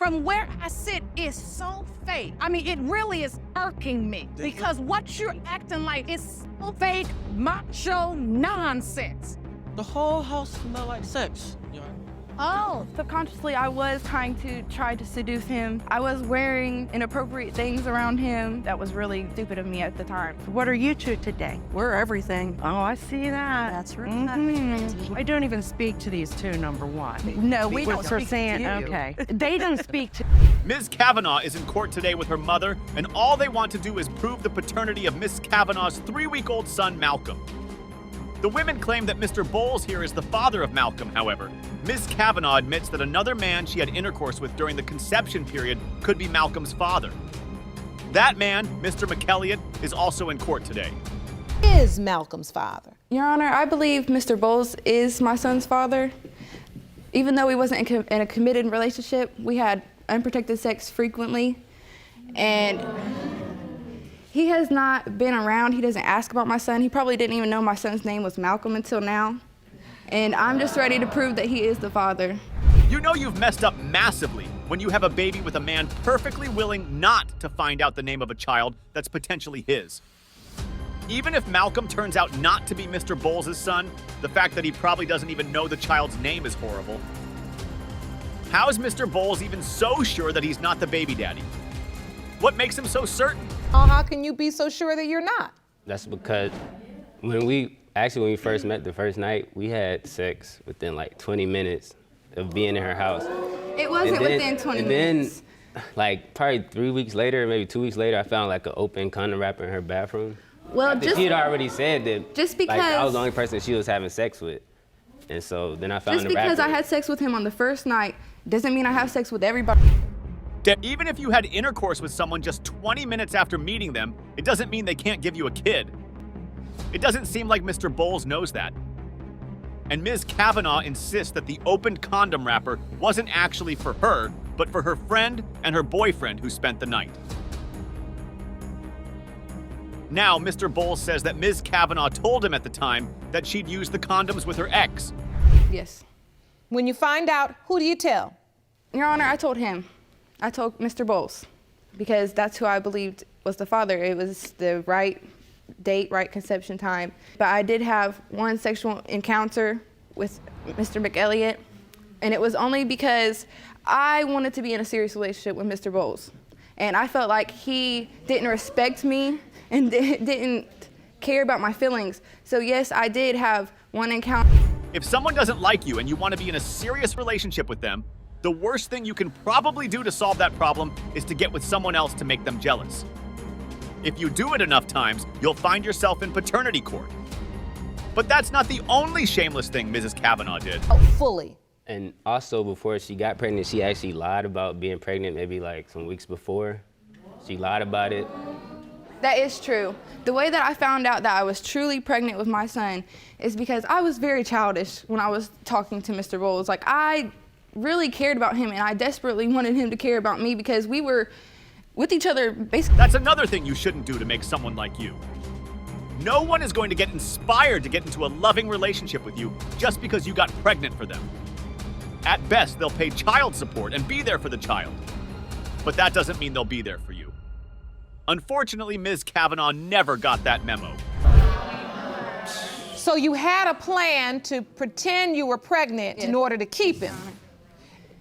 from where I sit is so fake. I mean, it really is irking me because what you're acting like is so fake, macho nonsense. The whole house smelled like sex. Oh, subconsciously I was trying to seduce him. I was wearing inappropriate things around him. That was really stupid of me at the time. What are you two today? We're everything. Oh, I see that. That's right. I don't even speak to these two, number one. No, we don't For speak saying, to you. okay. They don't speak to Ms. Kavanaugh is in court today with her mother, and all they want to do is prove the paternity of Ms. Kavanaugh's 3-week-old son, Malcolm. The women claim that Mr. Bowles here is the father of Malcolm, however. Ms. Kavanaugh admits that another man she had intercourse with during the conception period could be Malcolm's father. That man, Mr. McElliott, is also in court today. Is Malcolm's father? Your Honor, I believe Mr. Bowles is my son's father. Even though we wasn't in a committed relationship, we had unprotected sex frequently, and he has not been around. He doesn't ask about my son. He probably didn't even know my son's name was Malcolm until now. And I'm just ready to prove that he is the father. You know you've messed up massively when you have a baby with a man perfectly willing not to find out the name of a child that's potentially his. Even if Malcolm turns out not to be Mr. Bowles' son, the fact that he probably doesn't even know the child's name is horrible. How is Mr. Bowles even so sure that he's not the baby daddy? What makes him so certain? How can you be so sure that you're not? That's because when we first met the first night, we had sex within like 20 minutes of being in her house. It wasn't within 20 minutes. And then, like probably 3 weeks later, maybe 2 weeks later, I found like an open condom wrapper in her bathroom. Well, She had already said that just because like, I was the only person she was having sex with. And so then I found just the wrapper. because I had sex with him on the first night doesn't mean I have sex with everybody. Even if you had intercourse with someone just 20 minutes after meeting them, it doesn't mean they can't give you a kid. It doesn't seem like Mr. Bowles knows that. And Ms. Kavanaugh insists that the opened condom wrapper wasn't actually for her, but for her friend and her boyfriend who spent the night. Now, Mr. Bowles says that Ms. Kavanaugh told him at the time that she'd used the condoms with her ex. Yes. When you find out, who do you tell? Your Honor, I told him. I told Mr. Bowles because that's who I believed was the father. It was the right date, right conception time. But I did have one sexual encounter with Mr. McElliott, and it was only because I wanted to be in a serious relationship with Mr. Bowles. And I felt like he didn't respect me and didn't care about my feelings. So yes, I did have one encounter. If someone doesn't like you and you want to be in a serious relationship with them, the worst thing you can probably do to solve that problem is to get with someone else to make them jealous. If you do it enough times, you'll find yourself in paternity court. But that's not the only shameless thing Mrs. Kavanaugh did. Oh, fully. And also before she got pregnant, she actually lied about being pregnant maybe like some weeks before. She lied about it. That is true. The way that I found out that I was truly pregnant with my son is because I was very childish when I was talking to Mr. Bowles. Like, I really cared about him, and I desperately wanted him to care about me because we were with each other basically. That's another thing you shouldn't do to make someone like you. No one is going to get inspired to get into a loving relationship with you just because you got pregnant for them. At best, they'll pay child support and be there for the child. But that doesn't mean they'll be there for you. Unfortunately, Ms. Kavanaugh never got that memo. So you had a plan to pretend you were pregnant in order to keep him.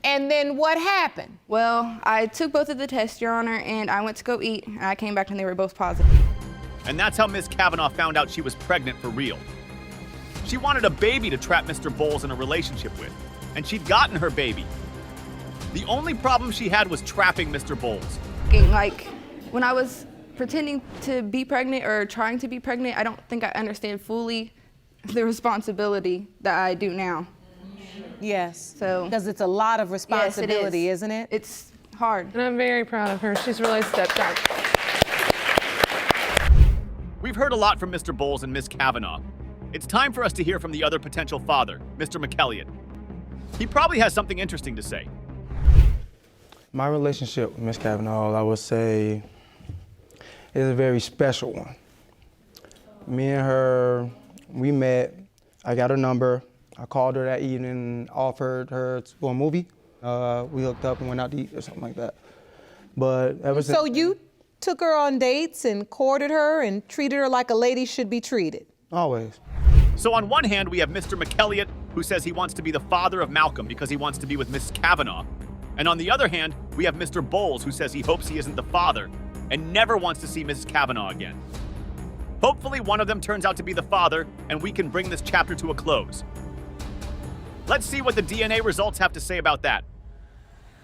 And then what happened? Well, I took both of the tests, Your Honor, and I went to go eat, and I came back and they were both positive. And that's how Ms. Kavanaugh found out she was pregnant for real. She wanted a baby to trap Mr. Bowles in a relationship with, and she'd gotten her baby. The only problem she had was trapping Mr. Bowles. Like, when I was pretending to be pregnant or trying to be pregnant, I don't think I understand fully the responsibility that I do now. Yes. So, because it's a lot of responsibility, yes, isn't it? It's hard. And I'm very proud of her. She's really stepped up. We've heard a lot from Mr. Bowles and Ms. Kavanaugh. It's time for us to hear from the other potential father, Mr. McElliott. He probably has something interesting to say. My relationship with Ms. Kavanaugh, I would say, is a very special one. Me and her, we met, I got her number, I called her that evening and offered her for a movie. We hooked up and went out to eat or something like that. But ever since. So you took her on dates and courted her and treated her like a lady should be treated? Always. So on one hand, we have Mr. McElliott, who says he wants to be the father of Malcolm because he wants to be with Miss Kavanaugh. And on the other hand, we have Mr. Bowles, who says he hopes he isn't the father and never wants to see Mrs. Kavanaugh again. Hopefully one of them turns out to be the father, and we can bring this chapter to a close. Let's see what the DNA results have to say about that.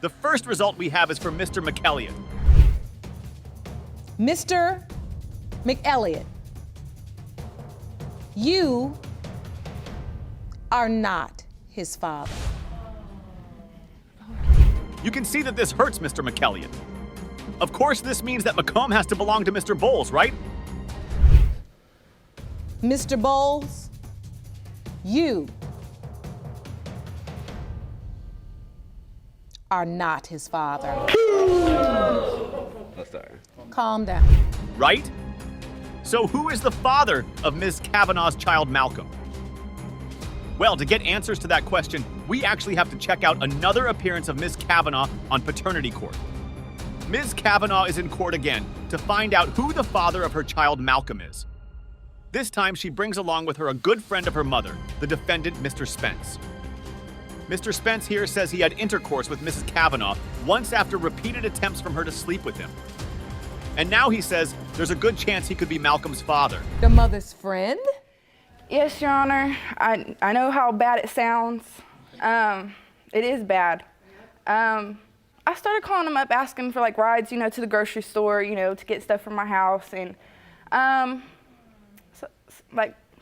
The first result we have is for Mr. McElliott. Mr. McElliott, you are not his father. You can see that this hurts Mr. McElliott. Of course, this means that Macomb has to belong to Mr. Bowles, right? Mr. Bowles, you are not his father. I'm sorry. Calm down. Right? So who is the father of Ms. Kavanaugh's child, Malcolm? Well, to get answers to that question, we actually have to check out another appearance of Ms. Kavanaugh on paternity court. Ms. Kavanaugh is in court again to find out who the father of her child, Malcolm, is. This time, she brings along with her a good friend of her mother, the defendant, Mr. Spence. Mr. Spence here says he had intercourse with Mrs. Kavanaugh once after repeated attempts from her to sleep with him. And now he says there's a good chance he could be Malcolm's father. Your mother's friend? Yes, Your Honor. I know how bad it sounds. It is bad. I started calling him up, asking for like rides, to the grocery store, to get stuff from my house. And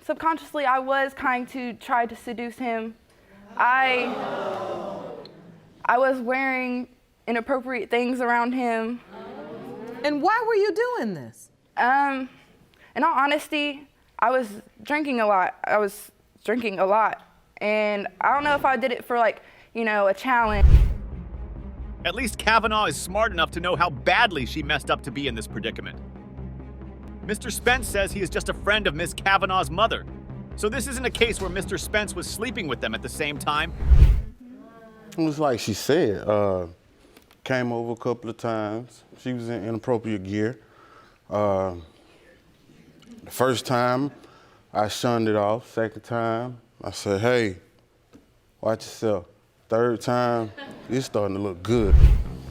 subconsciously, I was trying to try to seduce him. I was wearing inappropriate things around him. And why were you doing this? In all honesty, I was drinking a lot. And I don't know if I did it for a challenge. At least Kavanaugh is smart enough to know how badly she messed up to be in this predicament. Mr. Spence says he is just a friend of Miss Kavanaugh's mother. So this isn't a case where Mr. Spence was sleeping with them at the same time. It was like she said, came over a couple of times. She was in inappropriate gear. The first time, I shunned it off. Second time, I said, hey, watch yourself. Third time, it's starting to look good.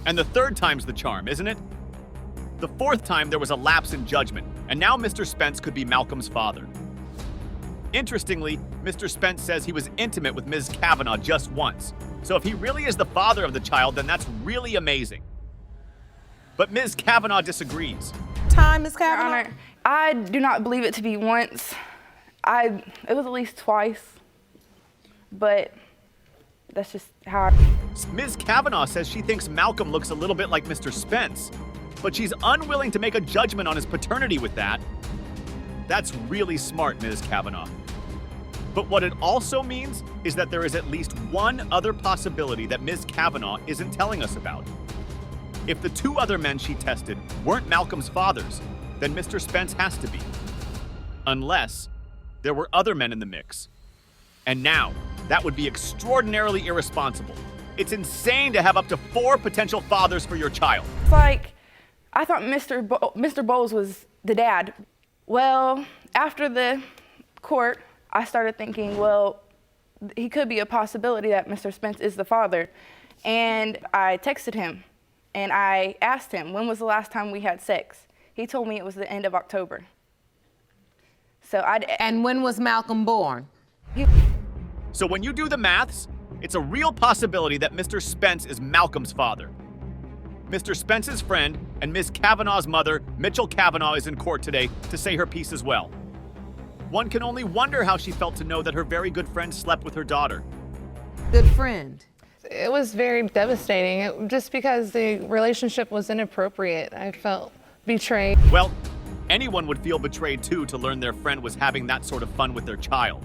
And the third time's the charm, isn't it? The fourth time, there was a lapse in judgment, and now Mr. Spence could be Malcolm's father. Interestingly, Mr. Spence says he was intimate with Ms. Kavanaugh just once. So if he really is the father of the child, then that's really amazing. But Ms. Kavanaugh disagrees. Time, Ms. Kavanaugh? Your Honor, I do not believe it to be once. It was at least twice. But that's just how Ms. Kavanaugh says she thinks Malcolm looks a little bit like Mr. Spence, but she's unwilling to make a judgment on his paternity with that. That's really smart, Ms. Kavanaugh. But what it also means is that there is at least one other possibility that Ms. Kavanaugh isn't telling us about. If the two other men she tested weren't Malcolm's fathers, then Mr. Spence has to be. Unless there were other men in the mix. And now, that would be extraordinarily irresponsible. It's insane to have up to 4 potential fathers for your child. It's like, I thought Mr. Bowles was the dad. Well, after the court, I started thinking, well, he could be a possibility that Mr. Spence is the father. And I texted him, and I asked him, when was the last time we had sex? He told me it was the end of October. And when was Malcolm born? So when you do the maths, it's a real possibility that Mr. Spence is Malcolm's father. Mr. Spence's friend and Miss Kavanaugh's mother, Mitchell Kavanaugh, is in court today to say her piece as well. One can only wonder how she felt to know that her very good friend slept with her daughter. Good friend. It was very devastating, just because the relationship was inappropriate. I felt betrayed. Well, anyone would feel betrayed too to learn their friend was having that sort of fun with their child.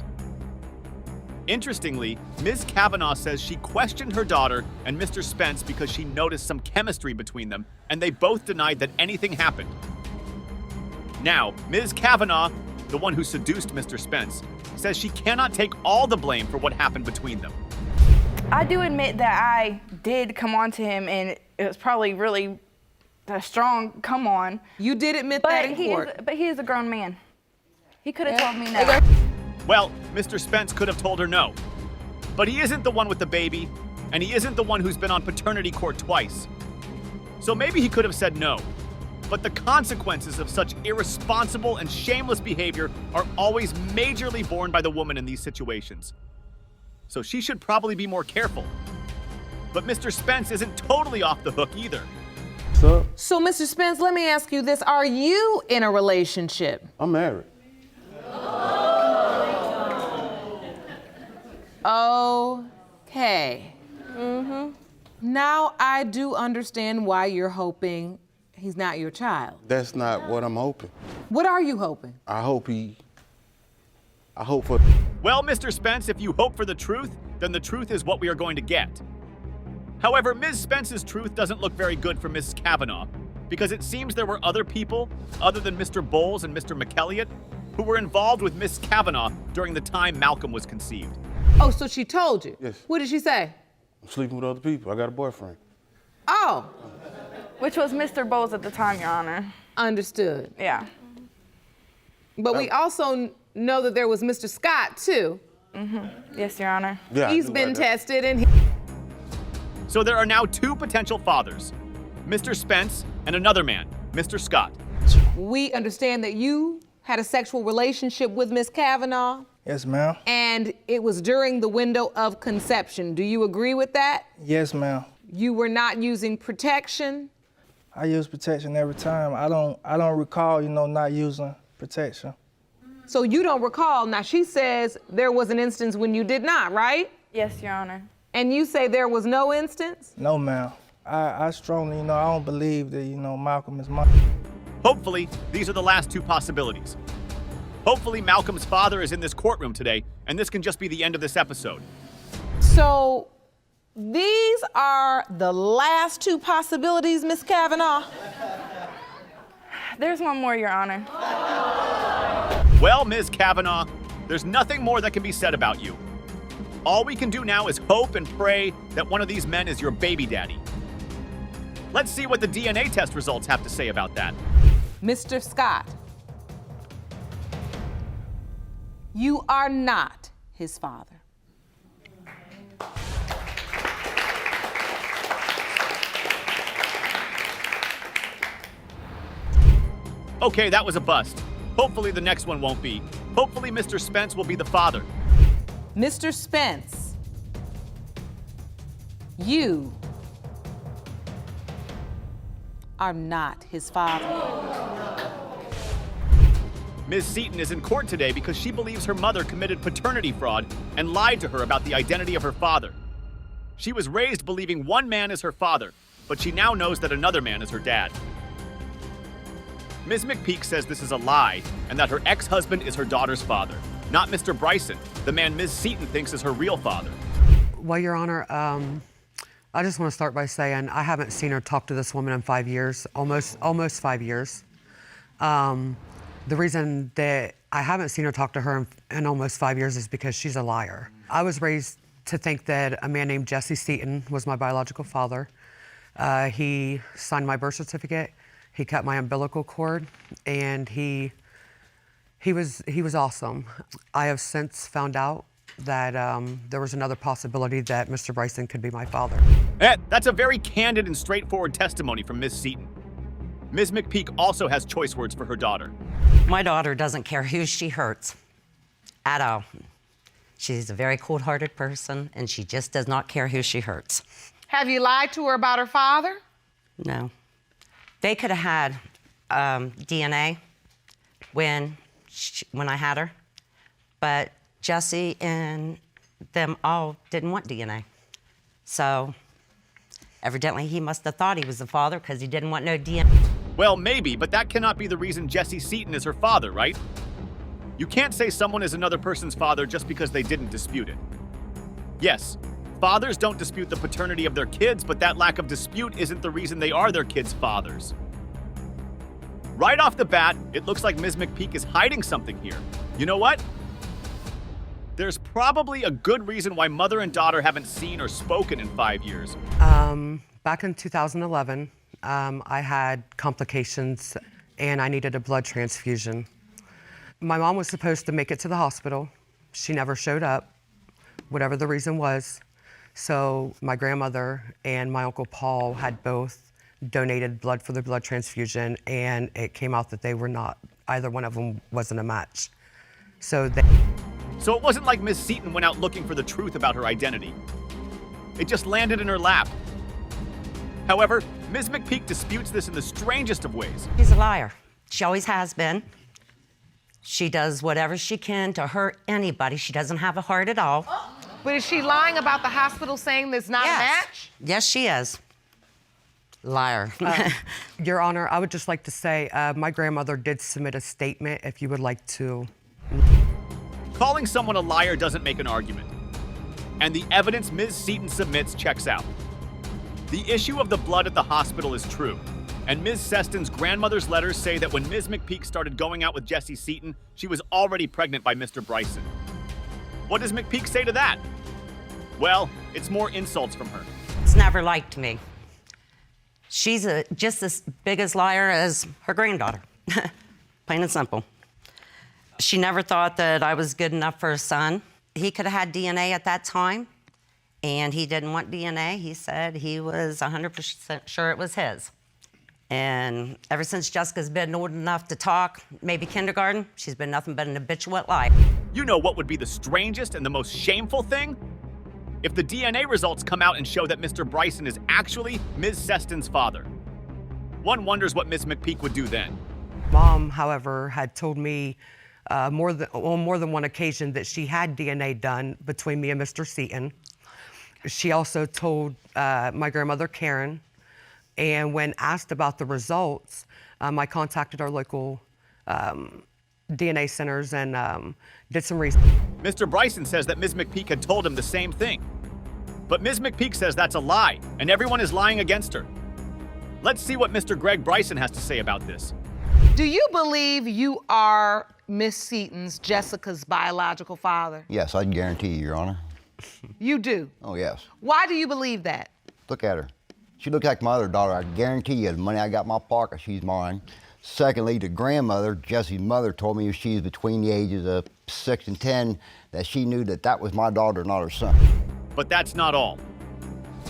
Interestingly, Ms. Kavanaugh says she questioned her daughter and Mr. Spence because she noticed some chemistry between them, and they both denied that anything happened. Now, Ms. Kavanaugh, the one who seduced Mr. Spence, says she cannot take all the blame for what happened between them. I do admit that I did come on to him, and it was probably really a strong come on. You did admit that in he court. But he is a grown man. He could have told me no. Well, Mr. Spence could have told her no. But he isn't the one with the baby, and he isn't the one who's been on paternity court twice. So maybe he could have said no. But the consequences of such irresponsible and shameless behavior are always majorly borne by the woman in these situations. So she should probably be more careful. But Mr. Spence isn't totally off the hook either. So, Mr. Spence, let me ask you this. Are you in a relationship? I'm married. Okay. Now I do understand why you're hoping he's not your child. That's not what I'm hoping. What are you hoping? I hope for... Well, Mr. Spence, if you hope for the truth, then the truth is what we are going to get. However, Ms. Spence's truth doesn't look very good for Mrs. Kavanaugh, because it seems there were other people, other than Mr. Bowles and Mr. McElliott, who were involved with Miss Kavanaugh during the time Malcolm was conceived. Oh, so she told you? Yes. What did she say? I'm sleeping with other people. I got a boyfriend. Oh. Which was Mr. Bowles at the time, Your Honor. Understood. Yeah. But we also know that there was Mr. Scott, too. Yes, Your Honor. Yeah, He's been tested and So there are now two potential fathers, Mr. Spence and another man, Mr. Scott. we understand that you had a sexual relationship with Miss Kavanaugh. Yes, ma'am. And it was during the window of conception. Do you agree with that? Yes, ma'am. You were not using protection? I use protection every time. I don't recall, not using protection. So you don't recall. Now, she says there was an instance when you did not, right? Yes, Your Honor. And you say there was no instance? No, ma'am. I strongly, I don't believe that, Malcolm is mine. Hopefully, these are the last two possibilities. Hopefully, Malcolm's father is in this courtroom today, and this can just be the end of this episode. So these are the last two possibilities, Miss Kavanaugh? There's one more, Your Honor. Well, Ms. Kavanaugh, there's nothing more that can be said about you. All we can do now is hope and pray that one of these men is your baby daddy. Let's see what the DNA test results have to say about that. Mr. Scott, you are not his father. Okay, that was a bust. Hopefully the next one won't be. Hopefully Mr. Spence will be the father. Mr. Spence, you are not his father. Ms. Seaton is in court today because she believes her mother committed paternity fraud and lied to her about the identity of her father. She was raised believing one man is her father, but she now knows that another man is her dad. Ms. McPeak says this is a lie and that her ex-husband is her daughter's father, not Mr. Bryson, the man Ms. Seaton thinks is her real father. Well, Your Honor, I just want to start by saying I haven't seen her talk to this woman in 5 years, almost 5 years. The reason that I haven't seen her talk to her in almost 5 years is because she's a liar. I was raised to think that a man named Jesse Seaton was my biological father. He signed my birth certificate, he cut my umbilical cord, and he was awesome. I have since found out that there was another possibility that Mr. Bryson could be my father. That's a very candid and straightforward testimony from Ms. Seaton. Ms. McPeak also has choice words for her daughter. My daughter doesn't care who she hurts at all. She's a very cold-hearted person, and she just does not care who she hurts. Have you lied to her about her father? No. They could have had DNA when I had her, but Jesse and them all didn't want DNA. So evidently he must have thought he was the father because he didn't want no DNA. Well, maybe, but that cannot be the reason Jesse Seaton is her father, right? You can't say someone is another person's father just because they didn't dispute it. Yes, fathers don't dispute the paternity of their kids, but that lack of dispute isn't the reason they are their kids' fathers. Right off the bat, it looks like Ms. McPeak is hiding something here. You know what? There's probably a good reason why mother and daughter haven't seen or spoken in 5 years. Back in 2011, I had complications and I needed a blood transfusion. My mom was supposed to make it to the hospital. She never showed up, whatever the reason was. So my grandmother and my Uncle Paul had both donated blood for the blood transfusion, and it came out that they were not, either one of them wasn't a match. So it wasn't like Ms. Seaton went out looking for the truth about her identity. It just landed in her lap. However, Ms. McPeak disputes this in the strangest of ways. She's a liar. She always has been. She does whatever she can to hurt anybody. She doesn't have a heart at all. But is she lying about the hospital saying there's not a match? Yes, she is. Liar. Your Honor, I would just like to say my grandmother did submit a statement if you would like to. Calling someone a liar doesn't make an argument. And the evidence Ms. Seaton submits checks out. The issue of the blood at the hospital is true. And Ms. Seston's grandmother's letters say that when Ms. McPeak started going out with Jesse Seaton, she was already pregnant by Mr. Bryson. What does McPeak say to that? Well, it's more insults from her. She's never liked me. She's just as big a liar as her granddaughter. Plain and simple. She never thought that I was good enough for her son. He could have had DNA at that time, and he didn't want DNA. He said he was 100% sure it was his. And ever since Jessica's been old enough to talk, maybe kindergarten, she's been nothing but an habitual liar. You know what would be the strangest and the most shameful thing? If the DNA results come out and show that Mr. Bryson is actually Ms. Seston's father. One wonders what Ms. McPeak would do then. Mom, however, had told me on more than one occasion that she had DNA done between me and Mr. Seaton. She also told my grandmother, Karen, and when asked about the results, I contacted our local DNA centers and did some research. Mr. Bryson says that Ms. McPeak had told him the same thing. But Ms. McPeak says that's a lie, and everyone is lying against her. Let's see what Mr. Greg Bryson has to say about this. Do you believe you are Miss Seaton's, Jessica's biological father? Yes, I guarantee you, Your Honor. You do? Oh, yes. Why do you believe that? Look at her. She looks like my other daughter. I guarantee you, the money I got in my pocket, she's mine. Secondly, the grandmother, Jesse's mother, told me if she's between the ages of 6 and 10, that she knew that that was my daughter, not her son. But that's not all.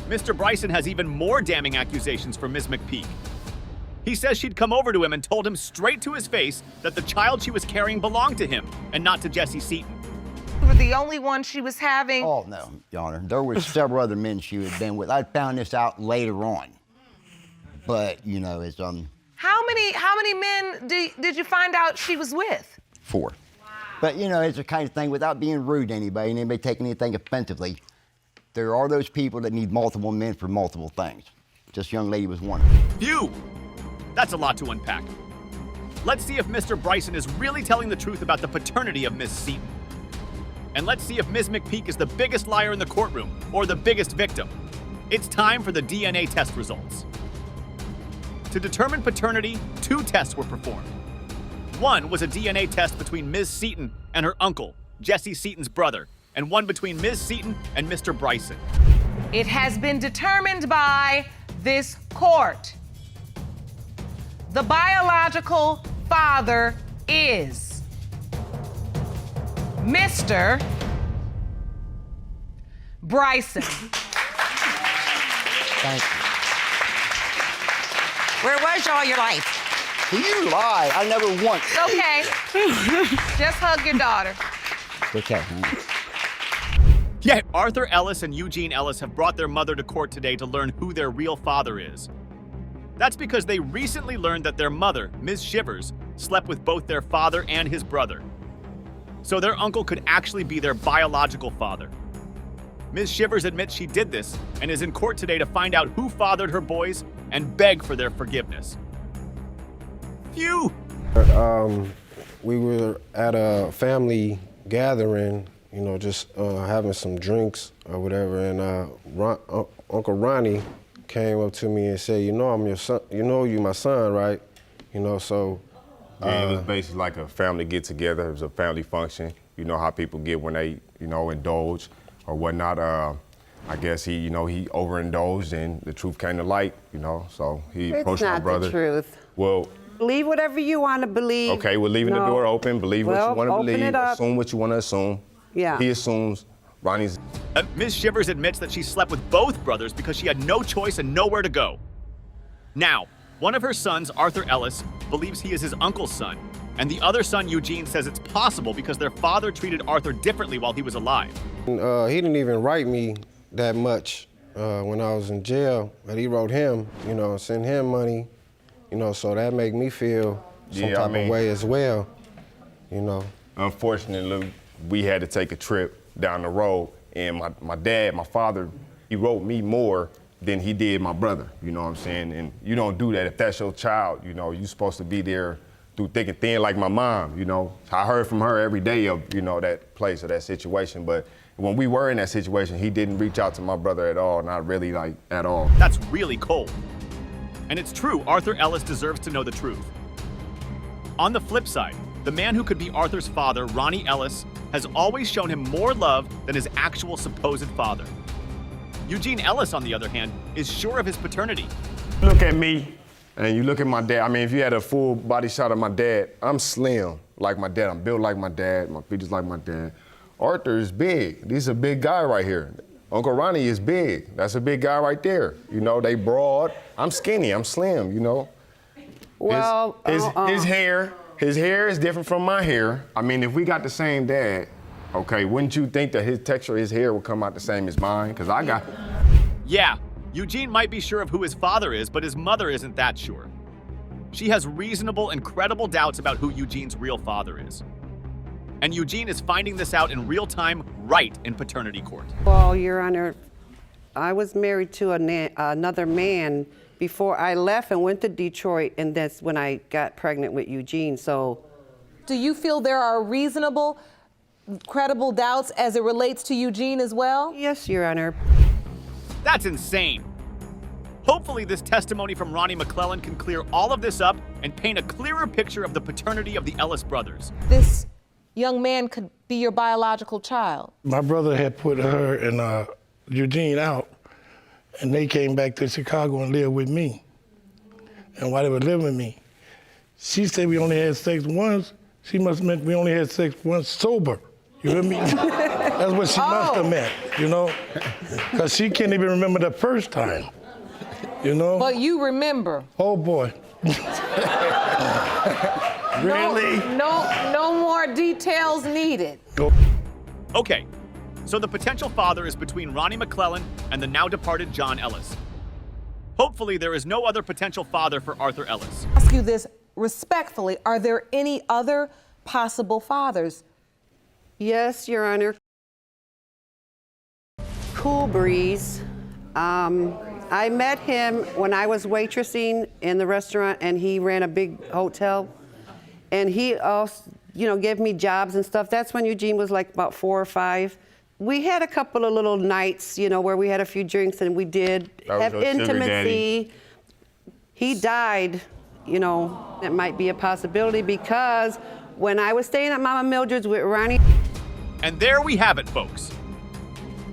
Mr. Bryson has even more damning accusations for Ms. McPeak. He says she'd come over to him and told him straight to his face that the child she was carrying belonged to him and not to Jesse Seaton. You were the only one she was having? Oh, no, Your Honor. There were several other men she had been with. I found this out later on. But, you know, it's, How many men did you find out she was with? 4. Wow. But, you know, it's the kind of thing, without being rude to anybody, and anybody taking anything offensively, there are those people that need multiple men for multiple things. This young lady was one of them. Phew! That's a lot to unpack. Let's see if Mr. Bryson is really telling the truth about the paternity of Miss Seaton. And let's see if Ms. McPeak is the biggest liar in the courtroom or the biggest victim. It's time for the DNA test results. To determine paternity, 2 tests were performed. One was a DNA test between Ms. Seaton and her uncle, Jesse Seaton's brother, and one between Ms. Seaton and Mr. Bryson. It has been determined by this court. The biological father is Mr. Bryson. Thank you. Where was you all your life? You lie. I never once. Okay. Just hug your daughter. Okay. Yeah, Arthur Ellis and Eugene Ellis have brought their mother to court today to learn who their real father is. That's because they recently learned that their mother, Ms. Shivers, slept with both their father and his brother. So their uncle could actually be their biological father. Ms. Shivers admits she did this and is in court today to find out who fathered her boys and beg for their forgiveness. Phew! We were at a family gathering, you know, just having some drinks or whatever, and Uncle Ronnie came up to me and said, "You know, I'm your son. You know, you my son, right? You know, so." Yeah, it was basically like a family get together. It was a family function. You know how people get when they, you know, indulge or whatnot. I guess he overindulged and the truth came to light, you know, so he approached my brother. It's not the truth. Well, believe whatever you want to believe. okay, we're leaving the door open. Believe what you want to believe. Assume what you want to assume. Yeah. He assumes Ronnie's. Ms. Shivers admits that she slept with both brothers because she had no choice and nowhere to go. Now, one of her sons, Arthur Ellis, believes he is his uncle's son, and the other son, Eugene, says it's possible because their father treated Arthur differently while he was alive. He didn't even write me that much when I was in jail, but he wrote him, you know, send him money, you know, so that made me feel some type of way as well, you know. Unfortunately, we had to take a trip down the road, and my dad, my father, he wrote me more than he did my brother, you know what I'm saying? And you don't do that. If that's your child, you know, you're supposed to be there through thick and thin like my mom, you know. I heard from her every day of, you know, that place or that situation, but when we were in that situation, he didn't reach out to my brother at all, not really, like, at all. That's really cold. And it's true, Arthur Ellis deserves to know the truth. On the flip side, the man who could be Arthur's father, Ronnie Ellis, has always shown him more love than his actual supposed father. Eugene Ellis, on the other hand, is sure of his paternity. Look at me, and you look at my dad. I mean, if you had a full body shot of my dad, I'm slim like my dad. I'm built like my dad. My features like my dad. Arthur is big. He's a big guy right here. Uncle Ronnie is big. That's a big guy right there. You know, they broad. I'm skinny. I'm slim, you know. Well, his hair is different from my hair. I mean, if we got the same dad, okay, wouldn't you think that his texture of his hair would come out the same as mine? Because I got... Yeah, Eugene might be sure of who his father is, but his mother isn't that sure. She has reasonable and credible doubts about who Eugene's real father is. And Eugene is finding this out in real time right in paternity court. Well, Your Honor, I was married to another man before I left and went to Detroit, and that's when I got pregnant with Eugene, so... Do you feel there are reasonable, credible doubts as it relates to Eugene as well? Yes, Your Honor. That's insane. Hopefully this testimony from Ronnie McClellan can clear all of this up and paint a clearer picture of the paternity of the Ellis brothers. This young man could be your biological child. My brother had put her and Eugene out, and they came back to Chicago and lived with me. And while they were living with me, she said we only had sex once. She must have meant we only had sex once sober. You hear me? That's what she must have meant, you know? Because she can't even remember the first time, you know? But you remember. Oh, boy. Really? No more details needed. Okay, so the potential father is between Ronnie McClellan and the now departed John Ellis. Hopefully there is no other potential father for Arthur Ellis. Ask you this respectfully, are there any other possible fathers? Yes, Your Honor. Cool Breeze. I met him when I was waitressing in the restaurant, and he ran a big hotel. And he also, you know, gave me jobs and stuff. That's when Eugene was like about 4 or 5. We had a couple of little nights, you know, where we had a few drinks and we did have intimacy. He died, you know, it might be a possibility because when I was staying at Mama Mildred's with Ronnie. And there we have it, folks.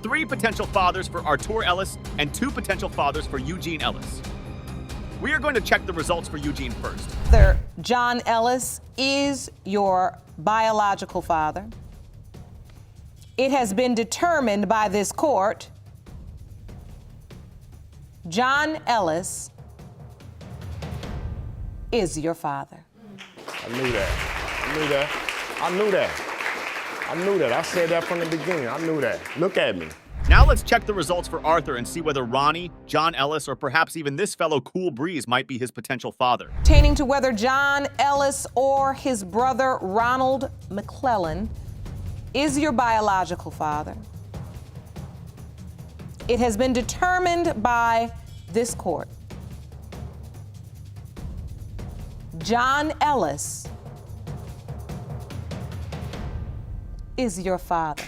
3 potential fathers for Arthur Ellis and 2 potential fathers for Eugene Ellis. We are going to check the results for Eugene first. John Ellis is your biological father. It has been determined by this court, John Ellis is your father. I knew that. I knew that. I knew that. I knew that. I said that from the beginning. I knew that. Look at me. Now let's check the results for Arthur and see whether Ronnie, John Ellis, or perhaps even this fellow Cool Breeze might be his potential father. Pertaining to whether John Ellis or his brother Ronald McClellan is your biological father, it has been determined by this court. John Ellis is your father.